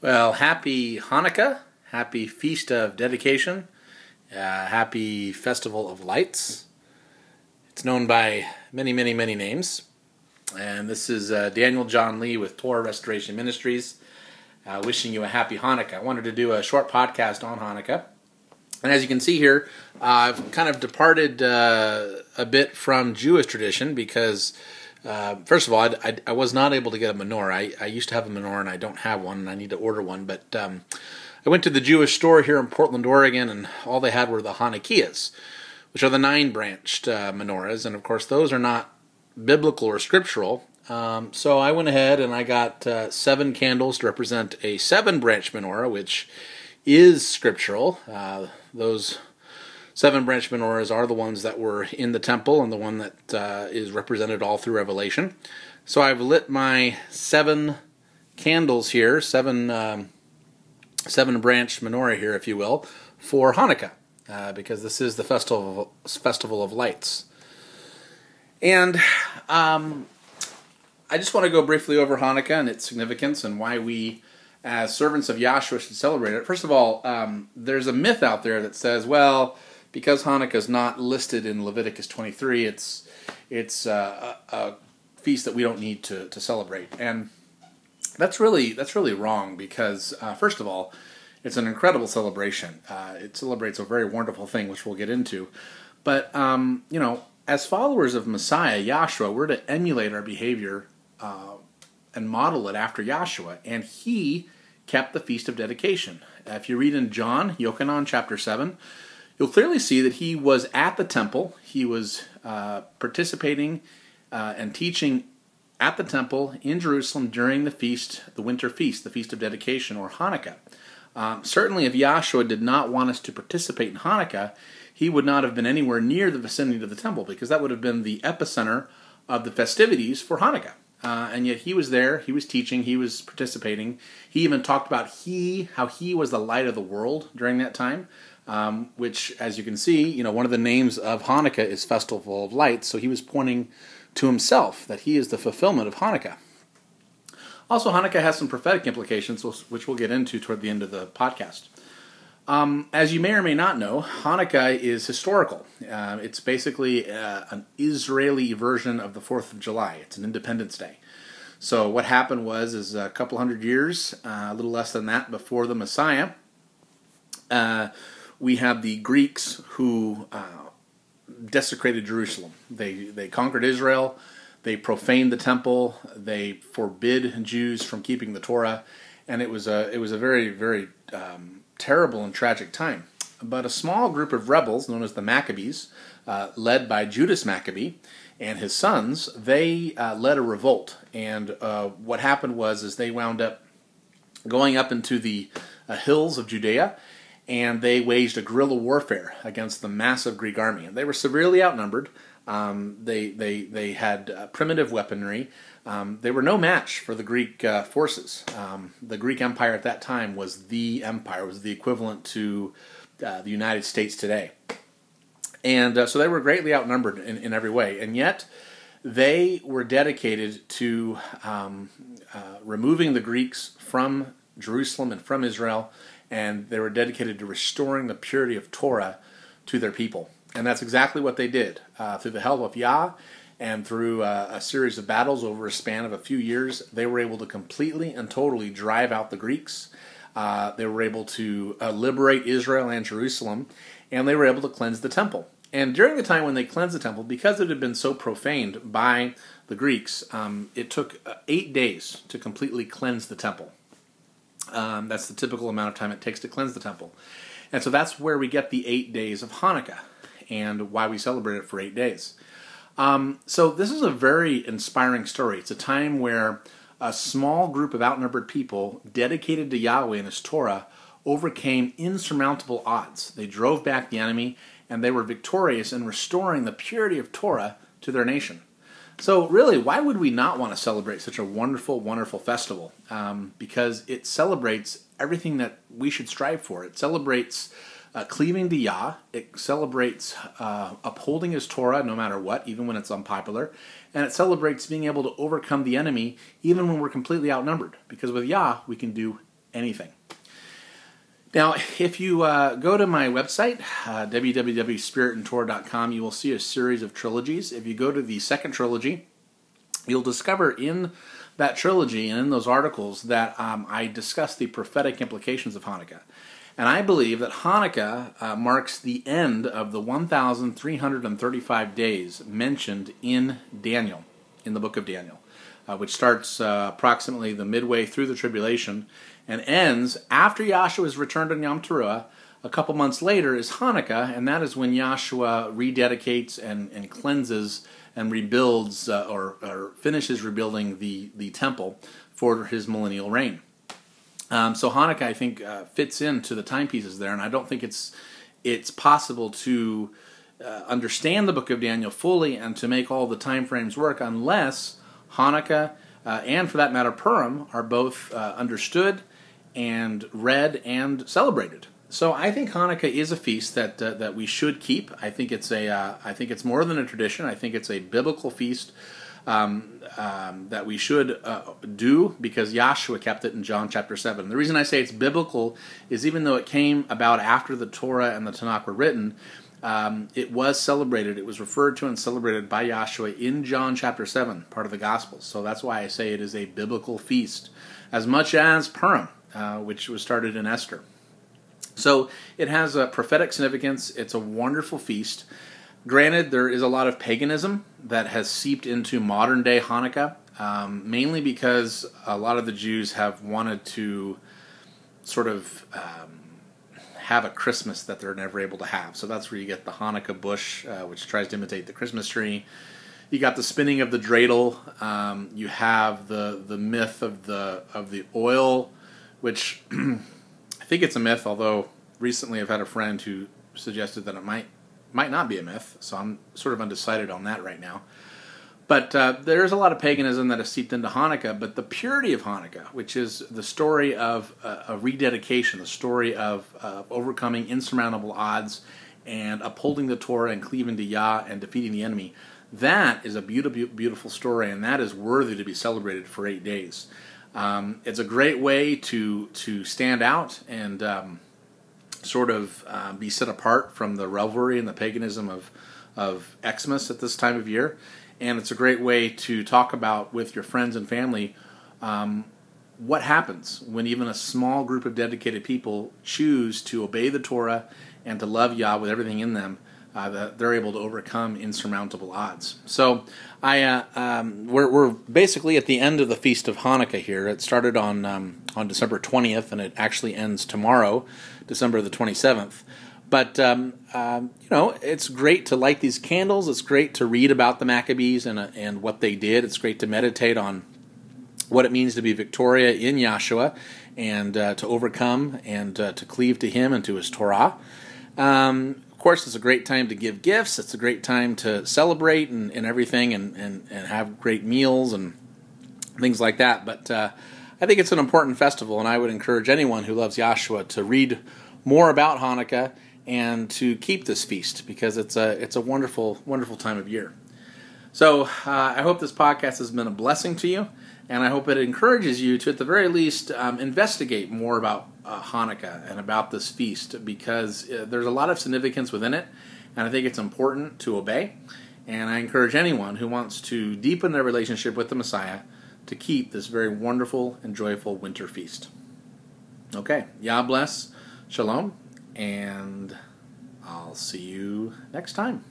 Well, happy Hanukkah, happy Feast of Dedication, happy Festival of Lights. It's known by many, many, many names. And this is Daniel John Lee with Torah Restoration Ministries, wishing you a happy Hanukkah. I wanted to do a short podcast on Hanukkah. And as you can see here, I've kind of departed a bit from Jewish tradition because first of all, I was not able to get a menorah. I used to have a menorah, and I don't have one, and I need to order one. But I went to the Jewish store here in Portland, Oregon, and all they had were the Hanukkahs, which are the 9-branched menorahs. And, of course, those are not biblical or scriptural. So I went ahead and I got 7 candles to represent a 7-branch menorah, which is scriptural. Those 7-branch menorahs are the ones that were in the temple and the one that is represented all through Revelation. So I've lit my 7 candles here, 7-branch menorah here, if you will, for Hanukkah, because this is the festival of lights. And I just want to go briefly over Hanukkah and its significance and why we, as servants of YahShua, should celebrate it. First of all, there's a myth out there that says, well, because Hanukkah is not listed in Leviticus 23, it's a feast that we don't need to celebrate, and that's really wrong. Because first of all, it's an incredible celebration. It celebrates a very wonderful thing, which we'll get into. But as followers of Messiah YahShua, we're to emulate our behavior and model it after YahShua, and he kept the Feast of Dedication. If you read in John, Yochanan chapter 7. You'll clearly see that he was at the temple. He was participating and teaching at the temple in Jerusalem during the feast, the winter feast, the Feast of Dedication, or Hanukkah. Certainly, if YahShua did not want us to participate in Hanukkah, he would not have been anywhere near the vicinity of the temple, because that would have been the epicenter of the festivities for Hanukkah. And yet he was there, he was teaching, he was participating. He even talked about how he was the light of the world during that time. Which, as you can see, one of the names of Hanukkah is Festival of Lights, so he was pointing to himself, that he is the fulfillment of Hanukkah. Also, Hanukkah has some prophetic implications, which we'll get into toward the end of the podcast. As you may or may not know, Hanukkah is historical. It's basically an Israeli version of the 4th of July. It's an Independence Day. So what happened was a couple hundred years, a little less than that, before the Messiah, we have the Greeks who desecrated Jerusalem. They conquered Israel. They profaned the temple. They forbid Jews from keeping the Torah, and it was a very, very terrible and tragic time. But a small group of rebels known as the Maccabees, led by Judas Maccabee and his sons, they led a revolt. And what happened was they wound up going up into the hills of Judea, and they waged a guerrilla warfare against the massive Greek army. And they were severely outnumbered. They had primitive weaponry. They were no match for the Greek forces. The Greek Empire at that time was the empire, was the equivalent to the United States today. And so they were greatly outnumbered in every way. And yet they were dedicated to removing the Greeks from Jerusalem and from Israel, and they were dedicated to restoring the purity of Torah to their people. And that's exactly what they did. Through the help of Yah and through a series of battles over a span of a few years, they were able to completely and totally drive out the Greeks. They were able to liberate Israel and Jerusalem, and they were able to cleanse the temple. And during the time when they cleansed the temple, because it had been so profaned by the Greeks, it took 8 days to completely cleanse the temple. That's the typical amount of time it takes to cleanse the temple. And so that's where we get the 8 days of Hanukkah and why we celebrate it for 8 days. So this is a very inspiring story. It's a time where a small group of outnumbered people dedicated to Yahweh and His Torah overcame insurmountable odds. They drove back the enemy, and they were victorious in restoring the purity of Torah to their nation. So really, why would we not want to celebrate such a wonderful, wonderful festival? Because it celebrates everything that we should strive for. It celebrates cleaving to Yah. It celebrates upholding His Torah no matter what, even when it's unpopular. And it celebrates being able to overcome the enemy even when we're completely outnumbered. Because with Yah, we can do anything. Now, if you go to my website, www.spiritandtorah.com, you will see a series of trilogies. If you go to the second trilogy, you'll discover in that trilogy and in those articles that I discuss the prophetic implications of Hanukkah. And I believe that Hanukkah marks the end of the 1,335 days mentioned in Daniel, in the book of Daniel, which starts approximately the midway through the tribulation and ends after YahShua is returned on Yom Teruah. A couple months later is Hanukkah, and that is when YahShua rededicates and cleanses and rebuilds or finishes rebuilding the temple for his millennial reign. So Hanukkah, I think, fits into the timepieces there, and I don't think it's possible to understand the book of Daniel fully and to make all the time frames work unless Hanukkah and, for that matter, Purim are both understood and read and celebrated. So I think Hanukkah is a feast that we should keep. I think it's more than a tradition. I think it's a biblical feast that we should do because YahShua kept it in John chapter 7. The reason I say it's biblical is even though it came about after the Torah and the Tanakh were written, it was celebrated. It was referred to and celebrated by YahShua in John chapter 7, part of the Gospels. So that's why I say it is a biblical feast, as much as Purim, which was started in Esther. So it has a prophetic significance. It's a wonderful feast. Granted, there is a lot of paganism that has seeped into modern-day Hanukkah, mainly because a lot of the Jews have wanted to sort of have a Christmas that they're never able to have. So that's where you get the Hanukkah bush, which tries to imitate the Christmas tree. You got the spinning of the dreidel. You have the myth of the oil, which I think it's a myth, although recently I've had a friend who suggested that it might not be a myth, so I'm sort of undecided on that right now. But there's a lot of paganism that has seeped into Hanukkah, but the purity of Hanukkah, which is the story of a rededication, the story of overcoming insurmountable odds and upholding the Torah and cleaving to Yah and defeating the enemy, that is a beautiful, beautiful story, and that is worthy to be celebrated for 8 days. It's a great way to stand out and sort of be set apart from the revelry and the paganism of Xmas at this time of year. And it's a great way to talk about with your friends and family what happens when even a small group of dedicated people choose to obey the Torah and to love Yah with everything in them, that they're able to overcome insurmountable odds. So we're basically at the end of the Feast of Hanukkah here. It started on December 20th, and it actually ends tomorrow, December the 27th. But, it's great to light these candles. It's great to read about the Maccabees and what they did. It's great to meditate on what it means to be Victoria in YahShua and to overcome and to cleave to Him and to His Torah. Of course, it's a great time to give gifts. It's a great time to celebrate and everything and have great meals and things like that. But I think it's an important festival, and I would encourage anyone who loves YahShua to read more about Hanukkah and to keep this feast because it's a wonderful, wonderful time of year. So I hope this podcast has been a blessing to you, and I hope it encourages you to, at the very least, investigate more about Hanukkah and about this feast because there's a lot of significance within it, and I think it's important to obey. And I encourage anyone who wants to deepen their relationship with the Messiah to keep this very wonderful and joyful winter feast. Okay, Yah bless, Shalom, and I'll see you next time.